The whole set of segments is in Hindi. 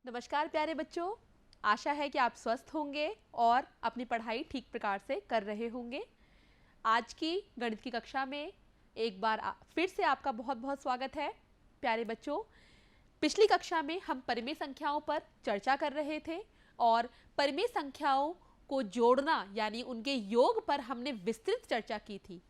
नमस्कार प्यारे बच्चों, आशा है कि आप स्वस्थ होंगे और अपनी पढ़ाई ठीक प्रकार से कर रहे होंगे। आज की गणित की कक्षा में एक बार फिर से आपका बहुत बहुत स्वागत है। प्यारे बच्चों, पिछली कक्षा में हम परिमेय संख्याओं पर चर्चा कर रहे थे और परिमेय संख्याओं को जोड़ना यानी उनके योग पर हमने विस्तृत चर्चा की थी।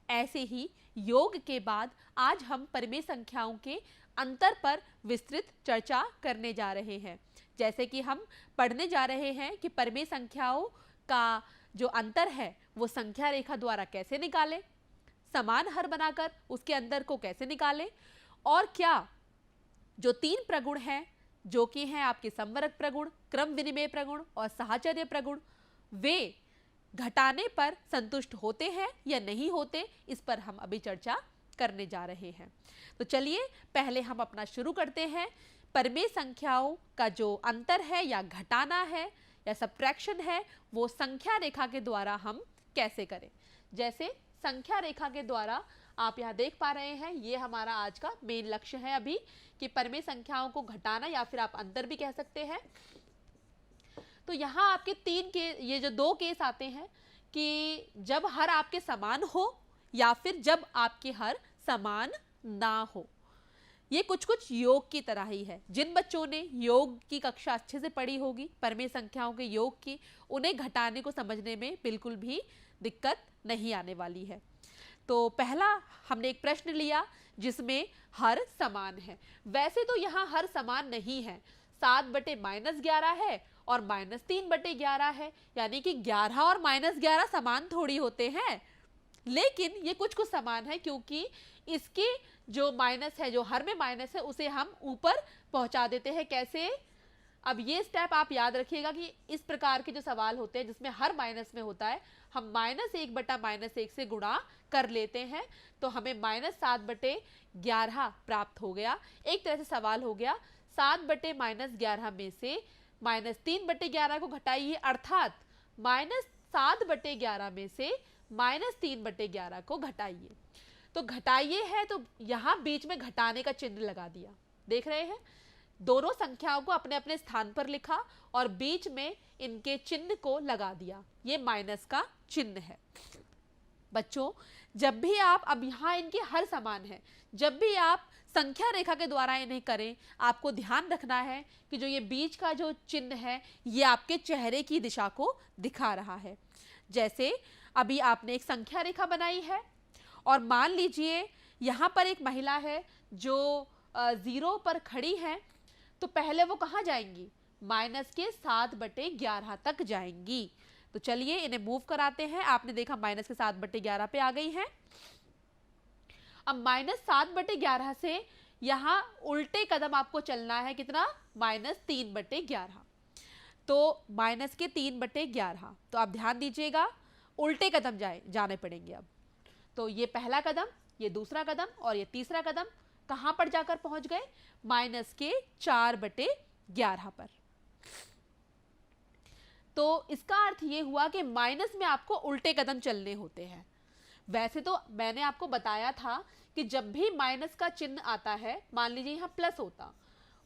ऐसे ही योग के बाद आज हम परिमेय संख्याओं के अंतर पर विस्तृत चर्चा करने जा रहे हैं। जैसे कि हम पढ़ने जा रहे हैं कि परिमेय संख्याओं का जो अंतर है वो संख्या रेखा द्वारा कैसे निकालें, समान हर बनाकर उसके अंतर को कैसे निकालें, और क्या जो तीन प्रगुण हैं जो कि हैं आपके समवर्ग प्रगुण, क्रम विनिमय प्रगुण और साहचर्य प्रगुण, वे घटाने पर संतुष्ट होते हैं या नहीं होते, इस पर हम अभी चर्चा करने जा रहे हैं। तो चलिए पहले हम अपना शुरू करते हैं। परिमेय संख्याओं का जो अंतर है या घटाना है या सब्ट्रैक्शन है वो संख्या रेखा के द्वारा हम कैसे करें। जैसे संख्या रेखा के द्वारा आप यहाँ देख पा रहे हैं, ये हमारा आज का मेन लक्ष्य है अभी कि परिमेय संख्याओं को घटाना या फिर आप अंतर भी कह सकते हैं। तो यहाँ आपके ये जो दो केस आते हैं कि जब हर आपके समान हो या फिर जब आपके हर समान ना हो। ये कुछ कुछ योग की तरह ही है। जिन बच्चों ने योग की कक्षा अच्छे से पढ़ी होगी, परिमेय संख्याओं के योग की, उन्हें घटाने को समझने में बिल्कुल भी दिक्कत नहीं आने वाली है। तो पहला हमने एक प्रश्न लिया जिसमें हर समान है। वैसे तो यहाँ हर समान नहीं है, 7/-11 है और -3/11 है, यानी कि 11 और -11 समान थोड़ी होते हैं, लेकिन ये कुछ कुछ समान है क्योंकि इसके जो माइनस है, जो हर में माइनस है, उसे हम ऊपर पहुंचा देते हैं। कैसे? अब ये स्टेप आप याद रखिएगा कि इस प्रकार के जो सवाल होते हैं जिसमें हर माइनस में होता है, हम -1/-1 से गुणा कर लेते हैं तो हमें -7/11 प्राप्त हो गया। एक तरह से सवाल हो गया 7/-11 में से -3/11 को घटाइए, अर्थात -7/11 में से -3/11 को घटाइए। तो घटाइए है तो यहां बीच में घटाने का चिन्ह लगा दिया, देख रहे हैं, दोनों संख्याओं को अपने अपने स्थान पर लिखा और बीच में इनके चिन्ह को लगा दिया। ये माइनस का चिन्ह है। बच्चों, जब भी आप, अब यहां इनके हर समान है, जब भी आप संख्या रेखा के द्वारा इन्हें करें, आपको ध्यान रखना है कि जो ये बीच का जो चिन्ह है ये आपके चेहरे की दिशा को दिखा रहा है। जैसे अभी आपने एक संख्या रेखा बनाई है और मान लीजिए यहाँ पर एक महिला है जो 0 पर खड़ी है, तो पहले वो कहाँ जाएंगी? -7/11 तक जाएंगी। तो चलिए इन्हें मूव कराते हैं। आपने देखा -7/11 पे आ गई हैं। अब -7/11 से यहाँ उल्टे कदम आपको चलना है, कितना? -3/11। तो -3/11, तो आप ध्यान दीजिएगा उल्टे कदम जाने पड़ेंगे। अब तो ये पहला कदम, ये दूसरा कदम और ये तीसरा कदम कहां पर जाकर पहुंच गए? -4/11 पर। तो इसका अर्थ ये हुआ कि माइनस में आपको उल्टे कदम चलने होते हैं। वैसे तो मैंने आपको बताया था कि जब भी माइनस का चिन्ह आता है, मान लीजिए यहां प्लस होता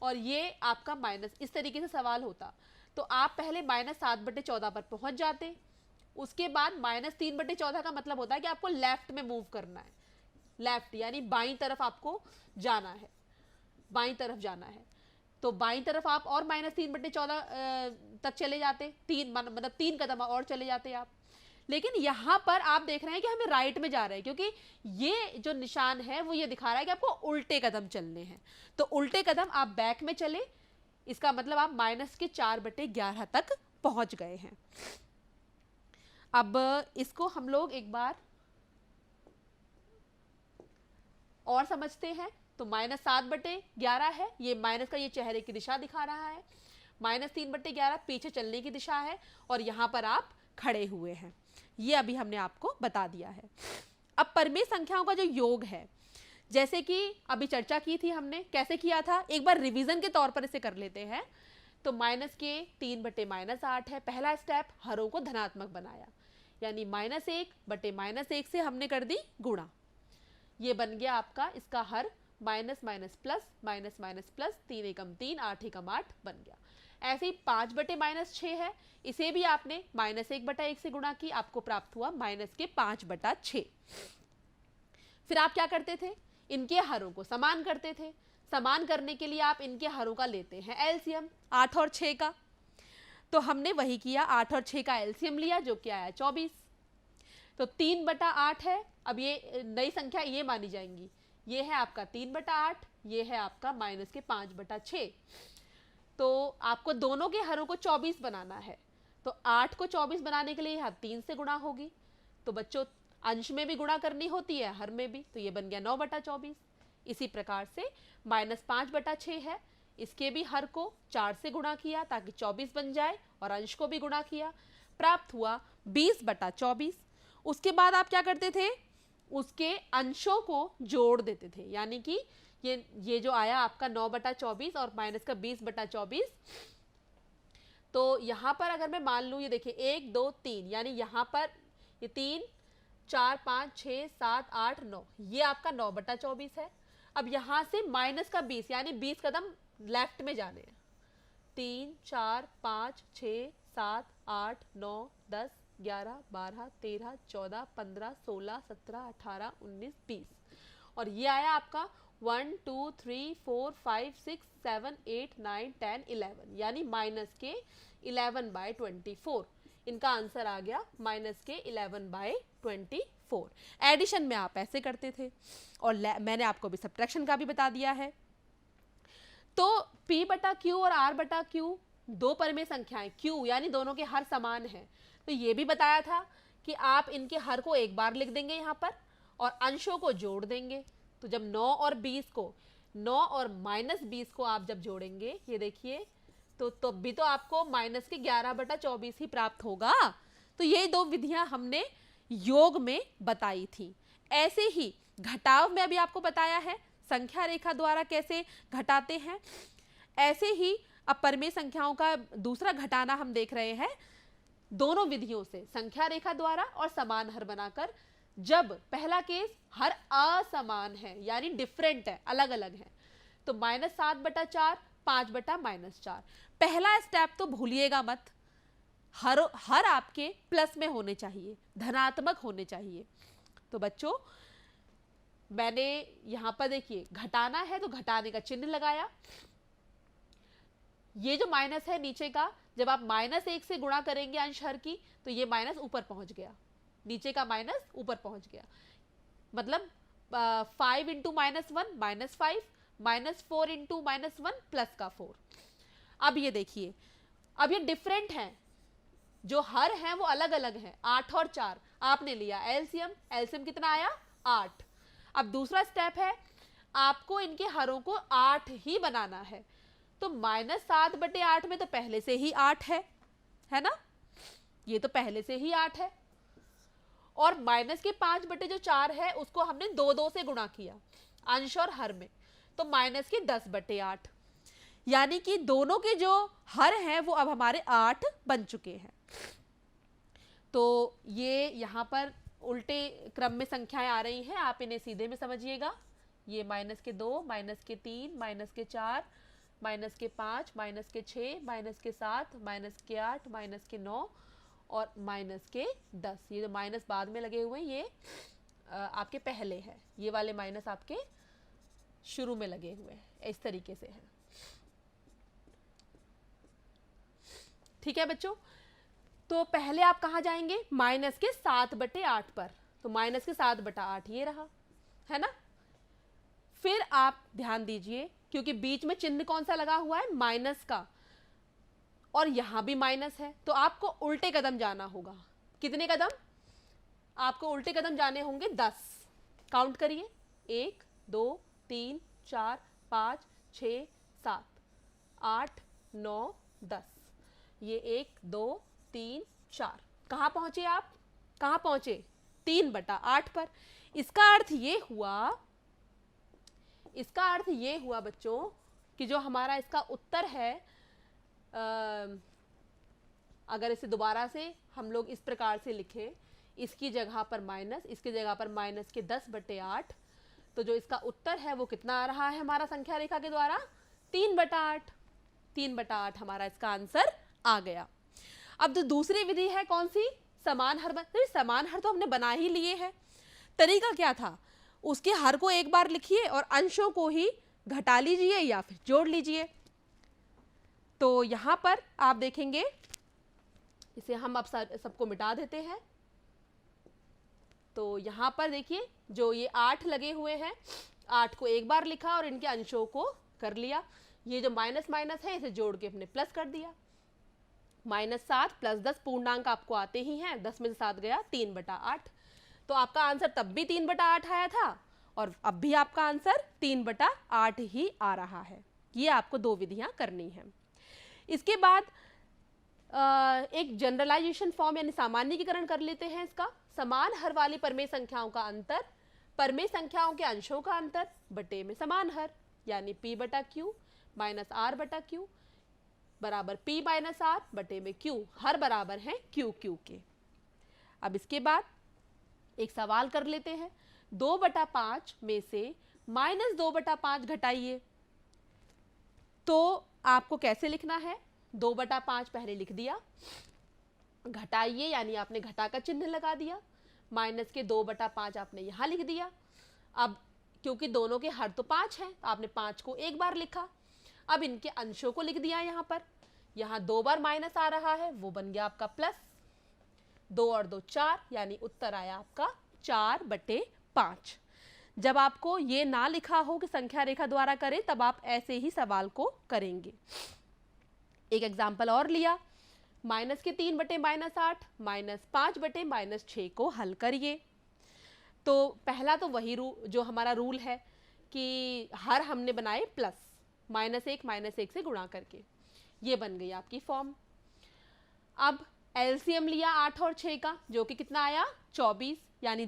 और ये आपका माइनस, इस तरीके से सवाल होता, तो आप पहले -7/14 पर पहुंच जाते। उसके बाद -3/14 का मतलब होता है कि आपको लेफ्ट में मूव करना है, लेफ्ट यानी बाईं तरफ आपको जाना है, बाईं तरफ जाना है। तो बाईं तरफ आप और -3/14 तक चले जाते, मतलब 3 कदम और चले जाते आप। लेकिन यहां पर आप देख रहे हैं कि हमें राइट में जा रहे हैं क्योंकि ये जो निशान है वो ये दिखा रहा है कि आपको उल्टे कदम चलने हैं। तो उल्टे कदम आप बैक में चले, इसका मतलब आप -4/11 तक पहुंच गए हैं। अब इसको हम लोग एक बार और समझते हैं। तो -7/11 है, ये माइनस का ये चेहरे की दिशा दिखा रहा है, -3/11 पीछे चलने की दिशा है और यहां पर आप खड़े हुए हैं। ये अभी हमने आपको बता दिया है। अब परिमेय संख्याओं का जो योग है, जैसे कि अभी चर्चा की थी हमने, कैसे किया था, एक बार रिवीजन के तौर पर इसे कर लेते हैं। तो -3/-8 है पहला स्टेप, हरों को धनात्मक बनाया, यानी -1/-1 से हमने कर दी गुणा, ये बन गया आपका इसका हर minus minus plus, minus minus plus, 3 एकम 3, 8 एकम 8 बन गया। ऐसे ही 5 बटे माइनस 6 है, इसे भी आपने माइनस 1/1 से गुणा की, आपको प्राप्त हुआ माइनस के 5/6। फिर आप क्या करते थे, इनके हरों को समान करते थे। समान करने के लिए आप इनके हरों का लेते हैं एलसीएम, 8 और 6 का। तो हमने वही किया, 8 और 6 का एलसीएम लिया जो कि आया 24। तो 3/8 है। अब ये नई संख्या ये मानी जाएंगी, ये है आपका 3/8, ये है आपका माइनस के 5/6। तो आपको दोनों के हरों को 24 बनाना है। तो 8 को 24 बनाने के लिए यहाँ 3 से गुणा होगी। तो बच्चों अंश में भी गुणा करनी होती है, हर में भी, तो ये बन गया 9/24। इसी प्रकार से माइनस 5/6 है, इसके भी हर को 4 से गुणा किया ताकि 24 बन जाए, और अंश को भी गुणा किया, प्राप्त हुआ 20/24। उसके बाद आप क्या करते थे, उसके अंशों को जोड़ देते थे, यानी कि ये जो आया आपका 9/24 और माइनस का 20/24। तो यहाँ पर अगर मैं मान लूँ, ये देखिए 1 2 3, यानी यहाँ पर ये 3 4 5 6 7 8 9, ये आपका 9/24 है। अब यहाँ से माइनस का 20, यानी 20 कदम लेफ्ट में जाने हैं। 3 4 5 6 7 8 9 10 11 12 13 14 15 16 17 18 19 20, और ये आया आपका 1 2 3 4 5 6 7 8 9 10 11, यानी माइनस के 11/24। इनका आंसर आ गया माइनस के 11/24। एडिशन में आप ऐसे करते थे, और मैंने आपको भी सब्ट्रैक्शन का भी बता दिया है। तो P/Q और R/Q दो परिमेय संख्याएं, Q यानी दोनों के हर समान हैं। तो ये भी बताया था कि आप इनके हर को एक बार लिख देंगे यहाँ पर, और अंशों को जोड़ देंगे। तो जब 9 और 20 को, 9 और माइनस 20 को आप जब जोड़ेंगे, ये देखिए, तो भी तो आपको माइनस के 11/24 ही प्राप्त होगा। तो ये दो विधियां हमने योग में बताई थी। ऐसे ही घटाव में अभी आपको बताया है संख्या रेखा द्वारा कैसे घटाते हैं। ऐसे ही अब परिमेय संख्याओं का दूसरा घटाना हम देख रहे हैं दोनों विधियों से, संख्या रेखा द्वारा और समान हर बनाकर। जब पहला केस हर असमान है, यानी डिफरेंट है, अलग अलग है, तो -7/4, 5/-4। पहला स्टेप तो भूलिएगा मत, हर आपके प्लस में होने चाहिए, धनात्मक होने चाहिए। तो बच्चों मैंने यहां पर देखिए घटाना है तो घटाने का चिन्ह लगाया। ये जो माइनस है नीचे का, जब आप -1 से गुणा करेंगे अंश हर की, तो ये माइनस ऊपर पहुंच गया, नीचे का माइनस ऊपर पहुंच गया। मतलब 5 × -1 -5, -4 × -1 +4। अब ये देखिए, अब ये डिफरेंट हैं, जो हर हैं वो अलग अलग हैं। 8 और 4 आपने लिया एलसीएम, एलसीएम कितना आया 8। अब दूसरा स्टेप है, आपको इनके हरों को 8 ही बनाना है। तो -7/8 में तो पहले से ही 8 है ना, ये तो पहले से ही 8 है। और माइनस के 5/4 है, उसको हमने 2 से गुणा किया अंश और हर में, तो माइनस के 10/8, यानी कि दोनों के जो हर हैं वो अब हमारे 8 बन चुके हैं। तो ये यहाँ पर उल्टे क्रम में संख्याएं आ रही हैं, आप इन्हें सीधे में समझिएगा। ये -2, -3, -4, -5, -6, -7, -8, -9 और -10। ये जो माइनस बाद में लगे हुए हैं ये आपके पहले हैं, ये वाले माइनस आपके शुरू में लगे हुए हैं, इस तरीके से है। ठीक है बच्चों, तो पहले आप कहाँ जाएंगे, माइनस के 7/8 पर। तो माइनस के 7/8 ये रहा, है ना। फिर आप ध्यान दीजिए, क्योंकि बीच में चिन्ह कौन सा लगा हुआ है, माइनस का, और यहां भी माइनस है, तो आपको उल्टे कदम जाना होगा। कितने कदम आपको उल्टे कदम जाने होंगे, 10। काउंट करिए, 1 2 3 4 5 6 7 8 9 10। ये 1 2 3 4, कहां पहुंचे आप, कहां पहुंचे, 3/8 पर। इसका अर्थ ये हुआ बच्चों कि जो हमारा इसका उत्तर है, अगर इसे दोबारा से हम लोग इस प्रकार से लिखें, इसकी जगह पर माइनस, इसकी जगह पर माइनस के 10/8, तो जो इसका उत्तर है वो कितना आ रहा है हमारा संख्या रेखा के द्वारा? 3/8। 3/8 हमारा इसका आंसर आ गया। अब जो दूसरी विधि है कौन सी? समान हर। समान हर तो हमने बना ही लिए हैं। तरीका क्या था? उसके हर को एक बार लिखिए और अंशों को ही घटा लीजिए या फिर जोड़ लीजिए। तो यहाँ पर आप देखेंगे, इसे हम अब सबको मिटा देते हैं। तो यहाँ पर देखिए जो ये 8 लगे हुए हैं, 8 को एक बार लिखा और इनके अंशों को कर लिया। ये जो माइनस माइनस है इसे जोड़ के हमने प्लस कर दिया। -7 + 10 पूर्णांक आपको आते ही हैं, 10 में से 7 गया 3/8। तो आपका आंसर तब भी 3/8 आया था और अब भी आपका आंसर 3/8 ही आ रहा है। ये आपको 2 विधियां करनी हैं। इसके बाद एक जनरलाइजेशन फॉर्म यानी सामान्यीकरण कर लेते हैं इसका। समान हर वाली परमेय संख्याओं का अंतर परमेय संख्याओं के अंशों का अंतर बटे में समान हर, यानी P/Q -R/Q बराबर P - R बटे में Q। हर बराबर है Q के। अब इसके बाद एक सवाल कर लेते हैं। 2/5 में से -2/5 घटाइए। तो आपको कैसे लिखना है? 2/5 पहले लिख दिया, घटाइए यानी आपने घटा का चिन्ह लगा दिया, माइनस के 2/5 आपने यहाँ लिख दिया। अब क्योंकि दोनों के हर तो 5 हैं तो आपने 5 को एक बार लिखा। अब इनके अंशों को लिख दिया यहाँ पर। यहाँ 2 बार माइनस आ रहा है, वो बन गया आपका प्लस। 2 और 2 4, यानी उत्तर आया आपका 4/5। जब आपको ये ना लिखा हो कि संख्या रेखा द्वारा करें, तब आप ऐसे ही सवाल को करेंगे। एक एग्जाम्पल और लिया, -3/-8 -5/-6 को हल करिए। तो पहला तो वही जो हमारा रूल है कि हर हमने बनाए प्लस, -1 से गुणा करके, ये बन गई आपकी फॉर्म। अब एलसीएम लिया 8 और 6 का, जो कि कितना आया? 24, यानी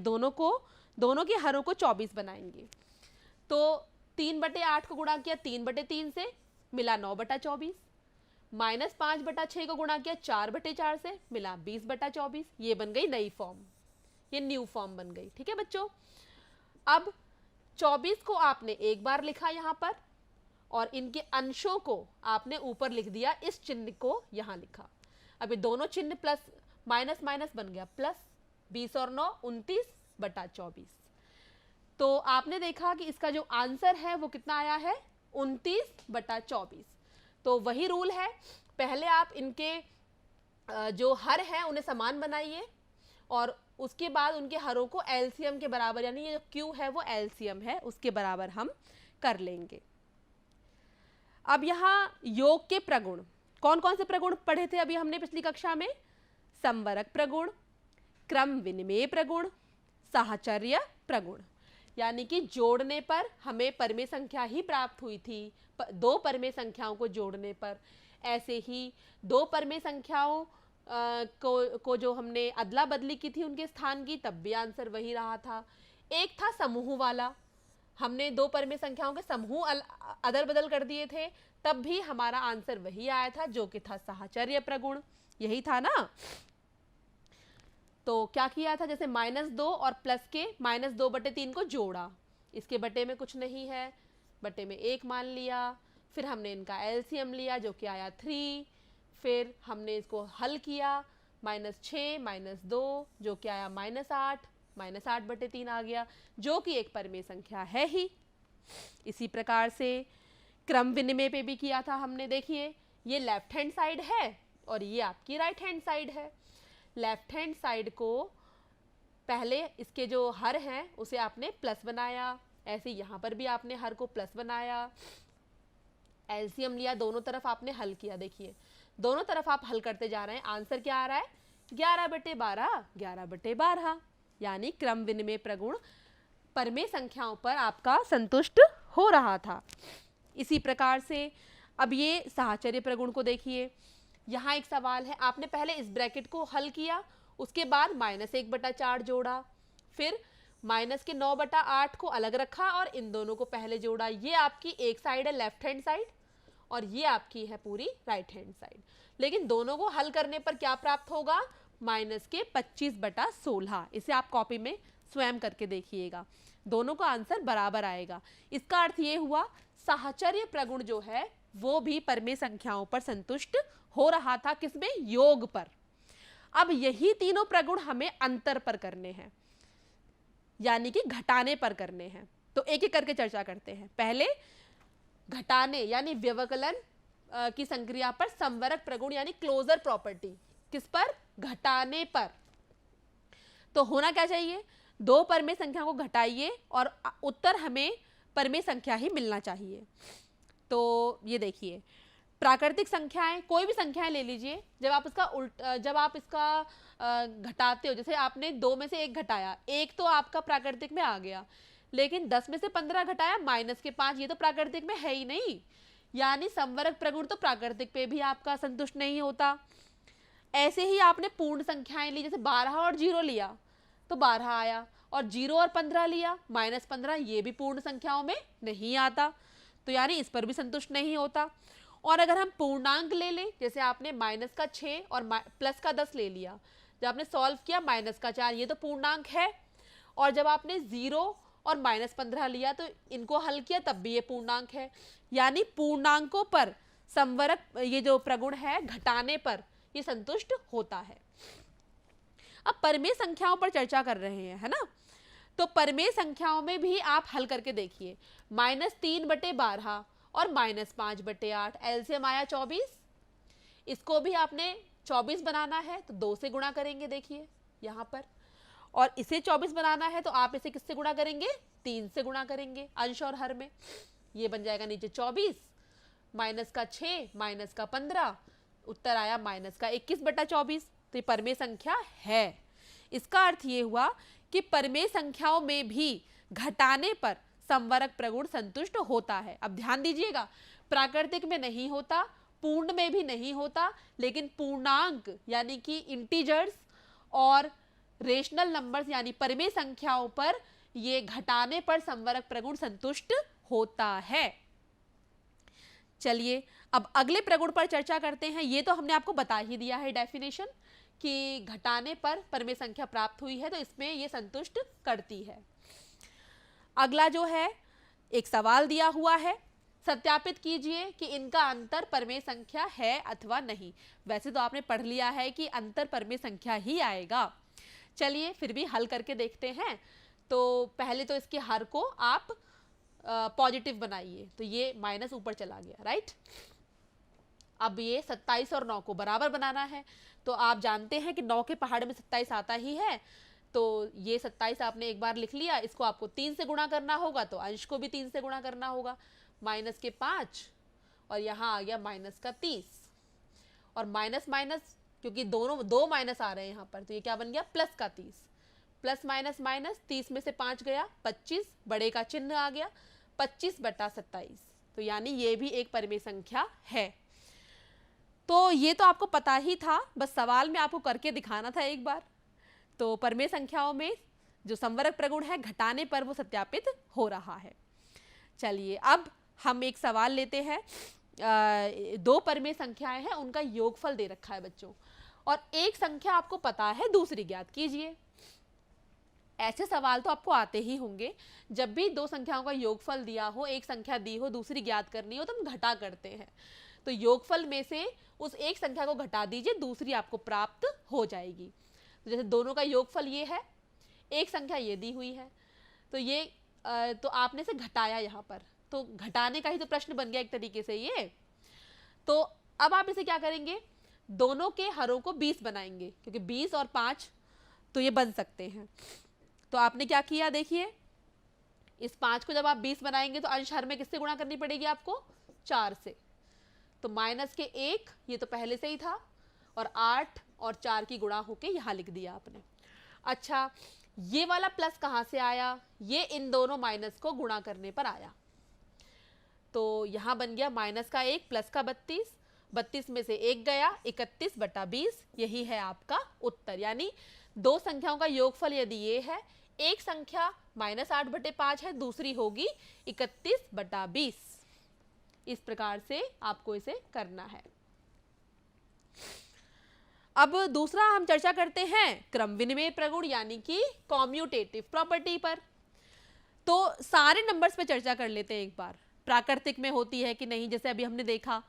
दोनों के हरों को 24 बनाएंगे। तो 3/8 को गुणा किया 3/3 से, मिला 9/24। -5/6 को गुणा किया 4/4 से, मिला 20/24। ये बन गई नई फॉर्म, ये न्यू फॉर्म बन गई। ठीक है बच्चों। अब 24 को आपने एक बार लिखा यहाँ पर और इनके अंशों को आपने ऊपर लिख दिया, इस चिन्ह को यहाँ लिखा। अब ये दोनों चिन्ह प्लस माइनस माइनस बन गया प्लस। 20 और 9 29/24। तो आपने देखा कि इसका जो आंसर है वो कितना आया है? 29/24। तो वही रूल है, पहले आप इनके जो हर हैं उन्हें समान बनाइए और उसके बाद उनके हरों को एलसीएम के बराबर, यानी ये जो क्यू है वो एलसीएम है, उसके बराबर हम कर लेंगे। अब यहाँ योग के प्रगुण, कौन कौन से प्रगुण पढ़े थे अभी हमने पिछली कक्षा में? संवरक प्रगुण, क्रम विनिमेय प्रगुण, साहचर्य प्रगुण। यानी कि जोड़ने पर हमें परमेय संख्या ही प्राप्त हुई थी, 2 परमेय संख्याओं को जोड़ने पर। ऐसे ही 2 परमेय संख्याओं को जो हमने अदला बदली की थी उनके स्थान की, तब भी आंसर वही रहा था। एक था समूह वाला, हमने 2 परमेय संख्याओं के समूह अदल बदल कर दिए थे, तब भी हमारा आंसर वही आया था, जो कि था साहचर्य प्रगुण। यही था ना। तो क्या किया था, जैसे -2 और प्लस के -2/3 को जोड़ा, इसके बटे में कुछ नहीं है, बटे में 1 मान लिया। फिर हमने इनका एलसीएम लिया जो कि आया 3। फिर हमने इसको हल किया, -6 - 2 जो कि आया -8, -8/3 आ गया, जो कि एक परमेय संख्या है ही। इसी प्रकार से क्रम विनिमय पे भी किया था हमने। देखिए ये लेफ्ट हैंड साइड है और ये आपकी राइट हैंड साइड है। लेफ्ट हैंड साइड को पहले इसके जो हर हैं उसे आपने प्लस बनाया, ऐसे यहाँ पर भी आपने हर को प्लस बनाया। एलसीएम लिया, दोनों तरफ आपने हल किया। देखिए दोनों तरफ आप हल करते जा रहे हैं, आंसर क्या आ रहा है? 11/12, 11/12, यानी क्रम विनिमय प्रगुण परमेय संख्याओं पर आपका संतुष्ट हो रहा था। इसी प्रकार से अब ये साहचर्य प्रगुण को देखिए। यहाँ एक सवाल है, आपने पहले इस ब्रैकेट को हल किया, उसके बाद -1/4 जोड़ा, फिर -9/8 को अलग रखा और इन दोनों को पहले जोड़ा। ये आपकी एक साइड है लेफ्ट हैंड साइड और ये आपकी है पूरी राइट हैंड साइड। लेकिन दोनों को हल करने पर क्या प्राप्त होगा? -25/16। इसे आप कॉपी में स्वयं करके देखिएगा। दोनों का आंसर बराबर आएगा। इसका अर्थ ये हुआ साहचर्य प्रगुण जो है वो भी परमेय संख्याओं पर संतुष्ट हो रहा था, किसमें? योग पर। अब यही तीनों प्रगुण हमें अंतर पर करने हैं, यानी कि घटाने पर करने हैं। तो एक एक करके चर्चा करते हैं। पहले घटाने यानी व्यवकलन की संक्रिया पर संवरक प्रगुण यानी क्लोजर प्रॉपर्टी, किस पर? घटाने पर। तो होना क्या चाहिए? दो परमेय संख्या को घटाइए और उत्तर हमें परमेय संख्या ही मिलना चाहिए। तो ये देखिए, प्राकृतिक संख्याएं, कोई भी संख्याएं ले लीजिए, जब आप इसका घटाते हो, जैसे आपने 2 में से 1 घटाया, 1 तो आपका प्राकृतिक में आ गया, लेकिन 10 में से 15 घटाया -5, ये तो प्राकृतिक में है ही नहीं, यानी संवरक प्रगुण तो प्राकृतिक पे भी आपका संतुष्ट नहीं होता। ऐसे ही आपने पूर्ण संख्याएं ली, जैसे 12 और 0 लिया तो 12 आया, और 0 और 15 लिया -15, ये भी पूर्ण संख्याओं में नहीं आता, तो यानी इस पर भी संतुष्ट नहीं होता। और अगर हम पूर्णांक ले लें, जैसे आपने -6 और +10 ले लिया, जब आपने सॉल्व किया -4, ये तो पूर्णांक है, और जब आपने 0 और -15 लिया तो इनको हल किया तब भी ये पूर्णांक है, यानी पूर्णांकों पर संवरक ये जो प्रगुण है घटाने पर ये संतुष्ट होता है। अब परमेय संख्याओं पर चर्चा कर रहे हैं, है ना? तो परमेय संख्याओं में भी आप हल करके देखिए, -3/12 और -5/8, एलसीएम आया 24। इसको भी आपने 24 बनाना है तो 2 से गुणा करेंगे, देखिए यहाँ पर, और इसे 24 बनाना है तो आप इसे किससे गुणा करेंगे? 3 से गुणा करेंगे अंश और हर में। ये बन जाएगा नीचे 24, -6, -15, उत्तर आया -21/24। तो ये परमेय संख्या है। इसका अर्थ ये हुआ कि परमेय संख्याओं में भी घटाने पर संवरक प्रगुण संतुष्ट होता है। अब ध्यान दीजिएगा, प्राकृतिक में नहीं होता, पूर्ण में भी नहीं होता, लेकिन पूर्णांक यानी कि इंटीजर्स और रेशनल नंबर्स यानी परमेय संख्याओं पर ये घटाने पर संवरक प्रगुण संतुष्ट होता है। चलिए अब अगले प्रगुण पर चर्चा करते हैं। ये तो हमने आपको बता ही दिया है डेफिनेशन कि घटाने पर परमेय संख्या प्राप्त हुई है तो इसमें ये संतुष्ट करती है। अगला जो है, एक सवाल दिया हुआ है, सत्यापित कीजिए कि इनका अंतर परमेय संख्या है अथवा नहीं। वैसे तो आपने पढ़ लिया है कि अंतर परमेय संख्या ही आएगा, चलिए फिर भी हल करके देखते हैं। तो पहले तो इसके हर को आप पॉजिटिव बनाइए, तो ये माइनस ऊपर चला गया, राइट। अब ये 27 और 9 को बराबर बनाना है, तो आप जानते हैं कि 9 के पहाड़ में 27 आता ही है, तो ये 27 आपने एक बार लिख लिया, इसको आपको 3 से गुणा करना होगा, तो अंश को भी 3 से गुणा करना होगा, -5 और यहाँ आ गया -30, और माइनस माइनस क्योंकि दोनों दो माइनस आ रहे हैं यहाँ पर, तो ये क्या बन गया +30, प्लस माइनस माइनस, 30 में से 5 गया 25, बड़े का चिन्ह आ गया 25/27, तो यानी ये भी एक परमेय संख्या है। तो ये तो आपको पता ही था, बस सवाल में आपको करके दिखाना था एक बार। तो परमेय संख्याओं में जो संवरक प्रगुण है घटाने पर वो सत्यापित हो रहा है। चलिए अब हम एक सवाल लेते हैं। 2 परमेय संख्याएं हैं, उनका योगफल दे रखा है बच्चों, और एक संख्या आपको पता है, दूसरी ज्ञात कीजिए। ऐसे सवाल तो आपको आते ही होंगे, जब भी 2 संख्याओं का योगफल दिया हो, एक संख्या दी हो, दूसरी ज्ञात करनी हो, तो हम घटा करते हैं। तो योगफल में से उस एक संख्या को घटा दीजिए, दूसरी आपको प्राप्त हो जाएगी। तो जैसे दोनों का योगफल ये है, एक संख्या ये दी हुई है, तो ये तो आपने से घटाया यहाँ पर, तो घटाने का ही तो प्रश्न बन गया एक तरीके से ये। तो अब आप इसे क्या करेंगे, दोनों के हरों को 20 बनाएंगे, क्योंकि 20 और 5 तो ये बन सकते हैं। तो आपने क्या किया, देखिए इस 5 को जब आप 20 बनाएंगे तो अंश हर में किससे गुणा करनी पड़ेगी आपको, 4 से। तो -1 ये तो पहले से ही था, और 8 और 4 की गुणा होके यहाँ लिख दिया आपने। अच्छा, ये वाला प्लस कहाँ से आया, ये इन दोनों माइनस को गुणा करने पर आया, तो यहाँ बन गया -1 प्लस का 32, 32 में से 1 गया, 31/20, यही है आपका उत्तर। यानी 2 संख्याओं का योगफल यदि ये है, एक संख्या -8/5 है, दूसरी होगी 31/20। इस प्रकार से आपको इसे करना है। अब दूसरा हम चर्चा करते हैं क्रम विनिमय प्रगुण यानी कि कॉम्यूटेटिव प्रॉपर्टी पर। तो सारे नंबर्स पे चर्चा कर लेते हैं एक बार। प्राकृतिक में होती है कि नहीं, जैसे अभी हमने देखा,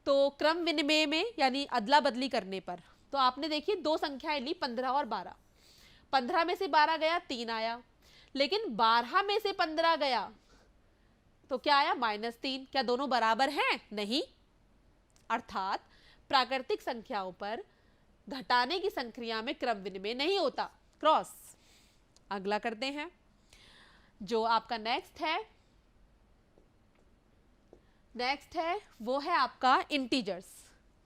तो क्रम विनिमय में यानी अदला बदली करने पर, तो आपने देखिए दो संख्याएं ली 15 और 12। 15 में से 12 गया 3 आया, लेकिन 12 में से 15 गया तो क्या आया -3। क्या दोनों बराबर हैं? नहीं। अर्थात प्राकृतिक संख्याओं पर घटाने की संक्रिया में क्रम विनिमय नहीं होता। क्रॉस। अगला करते हैं, जो आपका नेक्स्ट है वो है आपका इंटीजर्स,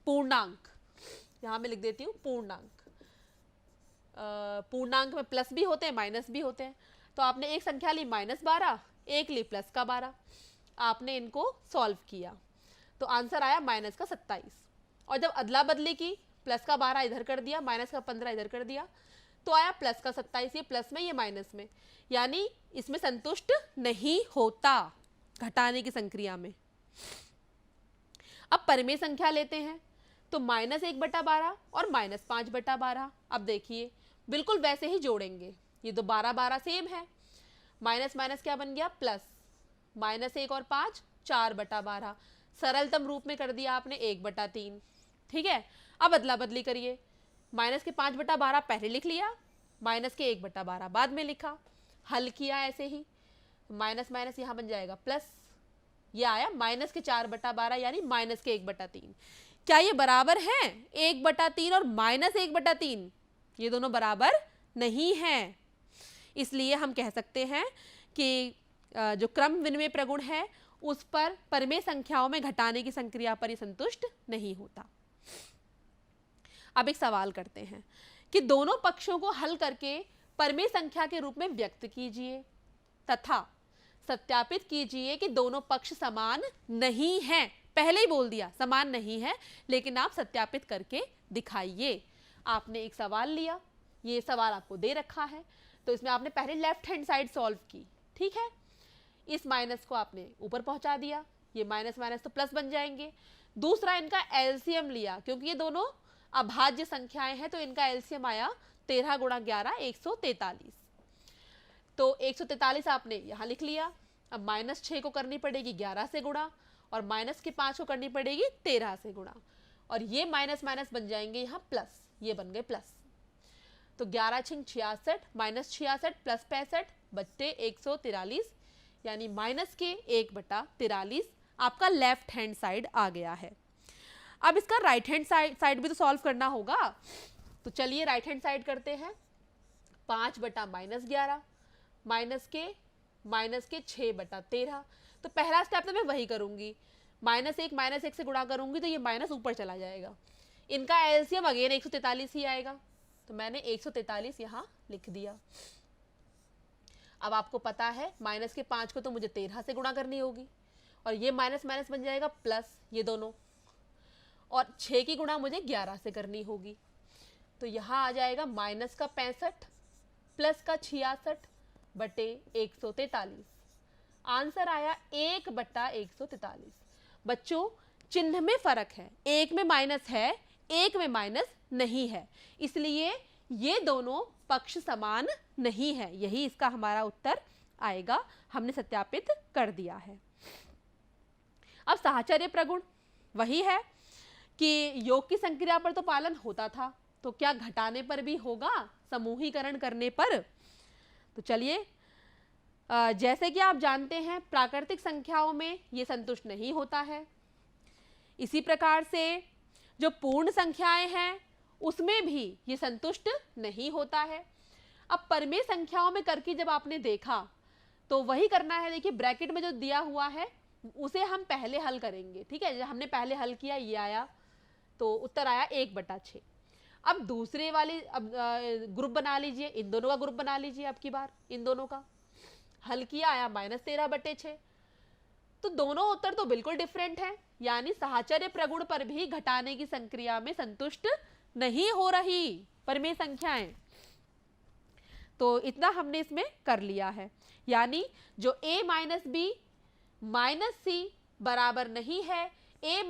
पूर्णांक। यहां मैं लिख देती हूं पूर्णांक। पूर्णांक में प्लस भी होते हैं माइनस भी होते हैं। तो आपने एक संख्या ली -12, एक ली प्लस का 12, आपने इनको सॉल्व किया तो आंसर आया -27। और जब अदला बदली की, प्लस का 12 इधर कर दिया, माइनस का 15 इधर कर दिया, तो आया +27। ये प्लस में, ये माइनस में, यानी इसमें संतुष्ट नहीं होता घटाने की संक्रिया में। अब परिमेय संख्या लेते हैं, तो -1/12 और -5/12। अब देखिए बिल्कुल वैसे ही जोड़ेंगे, ये तो 12 सेम है, माइनस माइनस क्या बन गया प्लस, -1 और 5 4/12। सरलतम रूप में कर दिया आपने 1/3। ठीक है, अब अदला बदली करिए, माइनस के 5/12 पहले लिख लिया, माइनस के 1/12 बाद में लिखा, हल किया ऐसे ही, माइनस माइनस यहाँ बन जाएगा प्लस, ये आया माइनस के 4/12 यानी माइनस के 1/3। क्या ये बराबर हैं 1/3 और -1/3? ये दोनों बराबर नहीं हैं। इसलिए हम कह सकते हैं कि जो क्रम विनिमय प्रगुण है उस पर परिमेय संख्याओं में घटाने की संक्रिया पर ये संतुष्ट नहीं होता। अब एक सवाल करते हैं कि दोनों पक्षों को हल करके परिमेय संख्या के रूप में व्यक्त कीजिए तथा सत्यापित कीजिए कि दोनों पक्ष समान नहीं हैं। पहले ही बोल दिया समान नहीं है, लेकिन आप सत्यापित करके दिखाइए। आपने एक सवाल लिया, ये सवाल आपको दे रखा है, तो इसमें आपने पहले लेफ्ट हैंड साइड सॉल्व की। ठीक है, इस माइनस को आपने ऊपर पहुंचा दिया, ये माइनस माइनस तो प्लस बन जाएंगे। दूसरा इनका एलसीएम लिया, क्योंकि ये दोनों अभाज्य संख्याएं हैं, तो इनका एलसीएम आया 13 × 11 143। तो 143 आपने यहाँ लिख लिया। अब -6 को करनी पड़ेगी 11 से गुणा, और माइनस के 5 को करनी पड़ेगी 13 से गुणा, और ये माइनस माइनस बन जाएंगे यहाँ प्लस, ये बन गए प्लस। तो 11 × 66 -66 + 65 बट्टे 143, यानी माइनस के 1/43 आपका लेफ्ट हैंड साइड आ गया है। अब इसका राइट हैंड साइड भी तो सॉल्व करना होगा, तो चलिए राइट हैंड साइड करते हैं। 5/-11 माइनस के 6/13। तो पहला स्टेप तो मैं वही करूंगी, -1 से गुणा करूंगी तो ये माइनस ऊपर चला जाएगा। इनका एलसीएम अगेन 143 ही आएगा, तो मैंने 143 यहाँ लिख दिया। अब आपको पता है माइनस के 5 को तो मुझे 13 से गुणा करनी होगी, और ये माइनस माइनस बन जाएगा प्लस, ये दोनों, और 6 की गुणा मुझे 11 से करनी होगी। तो यहाँ आ जाएगा -65 प्लस का 66 बटे 143। आंसर आया 1/143। बच्चों चिन्ह में फर्क है, एक में माइनस है, एक में माइनस नहीं है, इसलिए ये दोनों पक्ष समान नहीं है। यही इसका हमारा उत्तर आएगा, हमने सत्यापित कर दिया है। अब साहचर्य प्रगुण वही है कि योग की संक्रिया पर तो पालन होता था, तो क्या घटाने पर भी होगा, समूहीकरण करने पर? तो चलिए, जैसे कि आप जानते हैं प्राकृतिक संख्याओं में ये संतुष्ट नहीं होता है। इसी प्रकार से जो पूर्ण संख्याएं हैं उसमें भी ये संतुष्ट नहीं होता है। अब परिमेय संख्याओं में करके जब आपने देखा तो वही करना है। देखिए ब्रैकेट में जो दिया हुआ है उसे हम पहले हल करेंगे। ठीक है, जब हमने पहले हल किया ये आया, तो उत्तर आया 1/6। अब दूसरे वाले ग्रुप बना लीजिए, इन दोनों का ग्रुप बना लीजिए। अब की बार इन दोनों का हल किया, आया -13/6। तो दोनों उत्तर तो बिल्कुल डिफरेंट हैं, यानी साहचर्य प्रगुण पर भी घटाने की संक्रिया में संतुष्ट नहीं हो रही परिमेय संख्याएं। तो इतना हमने इसमें कर लिया है, यानी जो a - b - c बराबर नहीं है a -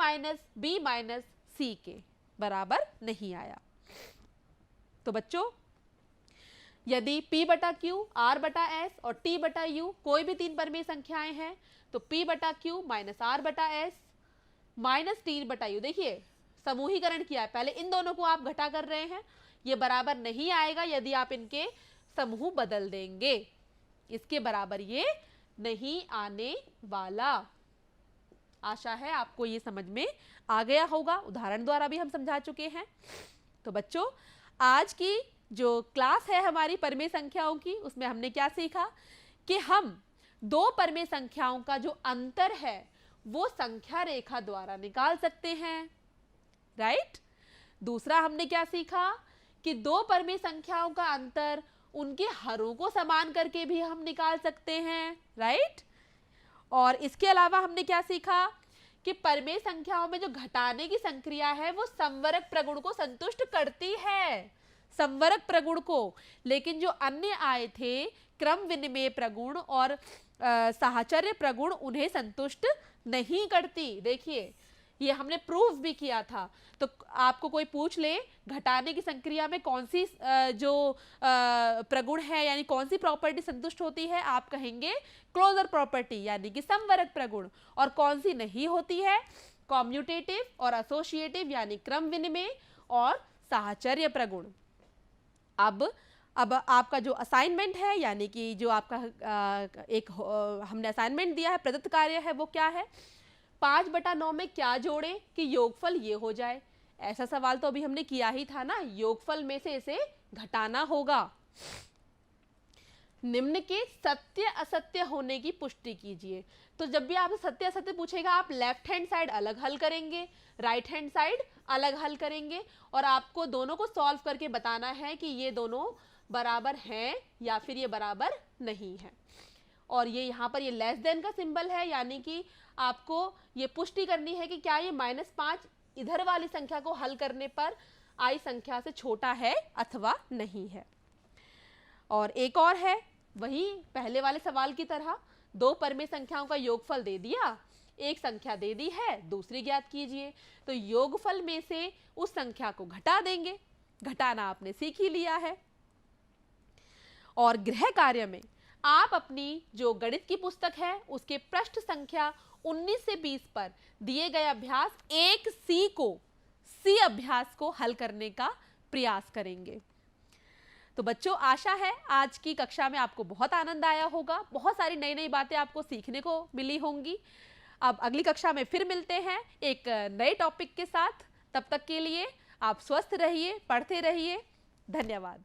b - c के बराबर नहीं आया। तो बच्चों यदि p बटा q, r बटा s और t बटा u कोई भी तीन परिमेय संख्याएं हैं तो p बटा q माइनस r बटा s माइनस t बटा u, देखिए समूहीकरण किया है, पहले इन दोनों को आप घटा कर रहे हैं, ये बराबर नहीं आएगा यदि आप इनके समूह बदल देंगे, इसके बराबर ये नहीं आने वाला। आशा है आपको ये समझ में आ गया होगा, उदाहरण द्वारा भी हम समझा चुके हैं। तो बच्चों, आज की जो क्लास है हमारी परिमेय संख्याओं की, उसमें हमने क्या सीखा कि हम दो परिमेय संख्याओं का जो अंतर है वो संख्या रेखा द्वारा निकाल सकते हैं, राइट। दूसरा हमने क्या सीखा कि दो परिमेय संख्याओं का अंतर उनके हरों को समान करके भी हम निकाल सकते हैं, राइट। और इसके अलावा हमने क्या सीखा कि परिमेय संख्याओं में जो घटाने की संक्रिया है वो संवरक प्रगुण को संतुष्ट करती है, संवरक प्रगुण को, लेकिन जो अन्य आए थे क्रम विनिमेय प्रगुण और साहचर्य प्रगुण उन्हें संतुष्ट नहीं करती। देखिए ये हमने प्रूफ भी किया था। तो आपको कोई पूछ ले घटाने की संक्रिया में कौन सी जो प्रगुण है यानी कौन सी प्रॉपर्टी संतुष्ट होती है, आप कहेंगे क्लोजर प्रॉपर्टी यानी कि समवरक प्रगुण, और कौन सी नहीं होती है कॉम्यूटेटिव और एसोसिएटिव यानी क्रम विनिमेय और साहचर्य प्रगुण। अब आपका जो असाइनमेंट है यानी कि जो आपका हमने असाइनमेंट दिया है, प्रदत्त कार्य है, वो क्या है, 5/9 में क्या जोड़े कि योगफल ये हो जाए। ऐसा सवाल तो अभी हमने किया ही था ना, योगफल में से इसे घटाना होगा। निम्न के सत्य असत्य होने की पुष्टि कीजिए। तो जब भी आपसे सत्य असत्य पूछेगा आप लेफ्ट हैंड साइड अलग हल करेंगे, राइट हैंड साइड अलग हल करेंगे, और आपको दोनों को सॉल्व करके बताना है कि ये दोनों बराबर हैं या फिर ये बराबर नहीं है। और ये यहाँ पर ये लेस देन का सिंबल है, यानी कि आपको ये पुष्टि करनी है कि क्या ये -5 इधर वाली संख्या को हल करने पर आई संख्या से छोटा है अथवा नहीं है। और एक और है, वही पहले वाले सवाल की तरह, दो परिमेय संख्याओं का योगफल दे दिया, एक संख्या दे दी है, दूसरी ज्ञात कीजिए। तो योगफल में से उस संख्या को घटा देंगे, घटाना आपने सीख ही लिया है। और गृह कार्य में आप अपनी जो गणित की पुस्तक है उसके पृष्ठ संख्या 19 से 20 पर दिए गए अभ्यास 1C अभ्यास को हल करने का प्रयास करेंगे। तो बच्चों, आशा है आज की कक्षा में आपको बहुत आनंद आया होगा, बहुत सारी नई नई बातें आपको सीखने को मिली होंगी। अब अगली कक्षा में फिर मिलते हैं एक नए टॉपिक के साथ। तब तक के लिए आप स्वस्थ रहिए, पढ़ते रहिए। धन्यवाद।